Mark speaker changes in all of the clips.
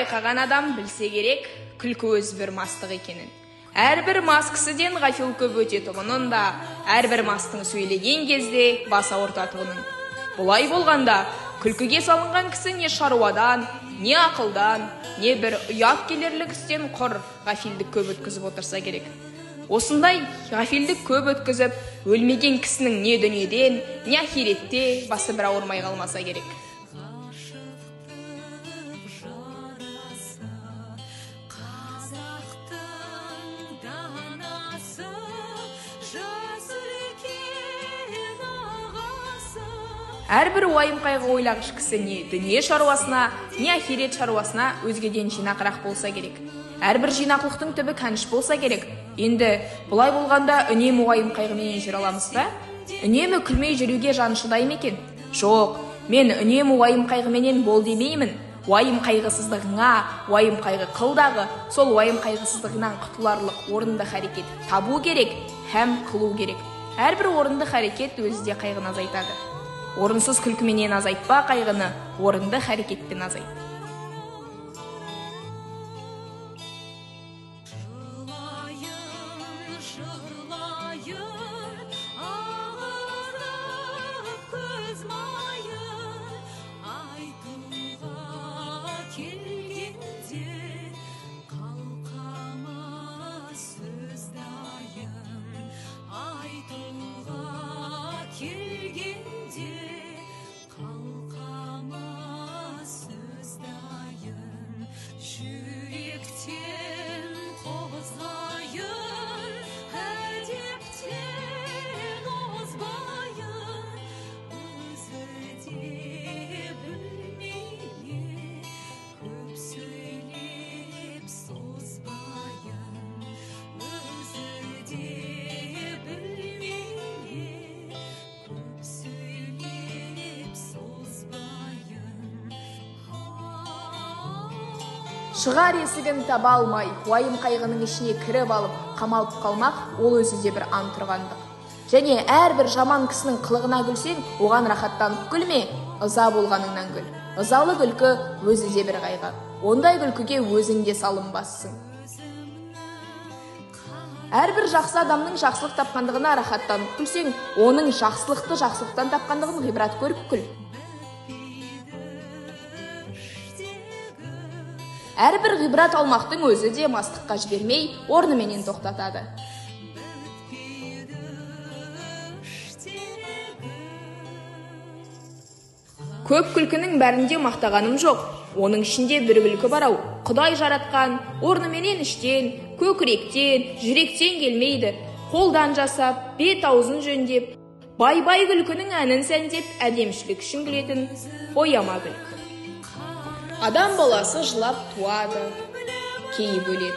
Speaker 1: байқаған адам білсе керек, күлкі өз бір мастық екенін. Әрбір мас кісіден ғафил көп өтетұғынын да, әрбір мастың сөйлеген кезде баса ортатұғынын. Бұлай болғанда, күлкіге салынған кісі не шаруадан, не ақылдан, не бір ұят келерлік істен құр ғафилдік көп өткізіп отырса керек. Осындай ғафилдік көп өткізіп, өлмеген кісінің не дүниеден, не ахиретте басы бір ауырмай қалмаса керек. Әрбір уайым қайғы ойлағыш кісі не дүние шаруасына, не ахирет шаруасына өзгеден жинақырақ болса керек. Әрбір жинақлықтың түбі кәніш болса керек. Енді бұлай болғанда үнемі уайым қайғымен жүре аламыз ба? Үнемі күлмей жүруге жан шыдай ма екен? Жоқ, мен үнемі уайым қайғыменен бол демеймін. Уайым қайғысыздығыңа, уайым қайғы қылдағы, сол уайым қайғысыздығынан құтыларлық орынды әрекет табу керек, һәм қылу керек. Әрбір орынды әрекет өзі де қайғыны азайтады. Орынсыз күлкіменен азайтпа қайғыны, орынды әрекетпен азайт. Шығар есігін таба алмай, уайым қайғының ішіне кіріп алып, қамалып қалмақ, ол өзі де бір ант тұрғандық. Және әрбір жаман кісінің қылығына күлсең, оған рахаттанып күлме, ыза болғаныңнан күл. Ызалы күлкі өзі де бір қайғы. Ондай күлкіге өзің де салынбассың. Әрбір жақсы адамның жақсылық тапқандығына рахаттанып күлсең, оның жақсылықты жақсылықтан тапқандығын ғибрат көріп күл. Әрбір ғибрат алмақтың өзі де мастыққа жібермей, орныменен тоқтатады. Көп күлкінің бәрінде мақтағаным жоқ. Оның ішінде бір күлкі бар ау. Құдай жаратқан, орныменен іштен, көкіректен, жүректен келмейді. Қолдан жасап, бет аузын жөндеп, бай-бай күлкінің әнін сәндеп, әдемшілік үшін күлетін бояма күлкі. Адам баласы жылап туады, кейіп өледі.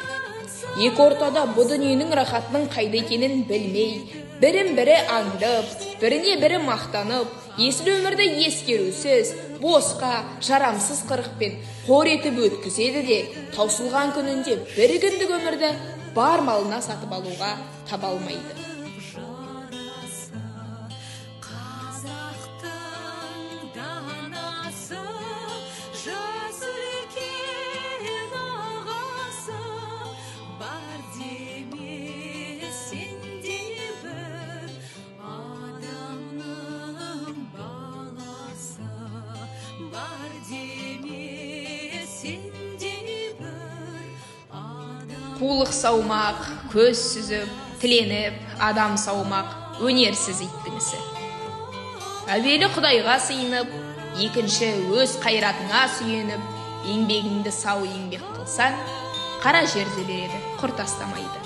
Speaker 1: Екі ортада бұл дүниенің рахатының қайда екенін білмей, бірін-бірі аңдып, біріне-бірі мақтанып, есіл өмірді ескерусіз, босқа, жарамсыз қырықпен қор етіп өткізеді де, таусылған күнінде бір күндік өмірді бар малына сатып алуға таба алмайды. Қулық саумақ, көз сүзіп, тіленіп, адам саумақ, өнерсіз иттің ісі. Әуелі Құдайға сыйынып, екінші өз қайратыңа сүйеніп, еңбегіңді сау еңбек қылсаң, қара жерді береді, құр тастамайды.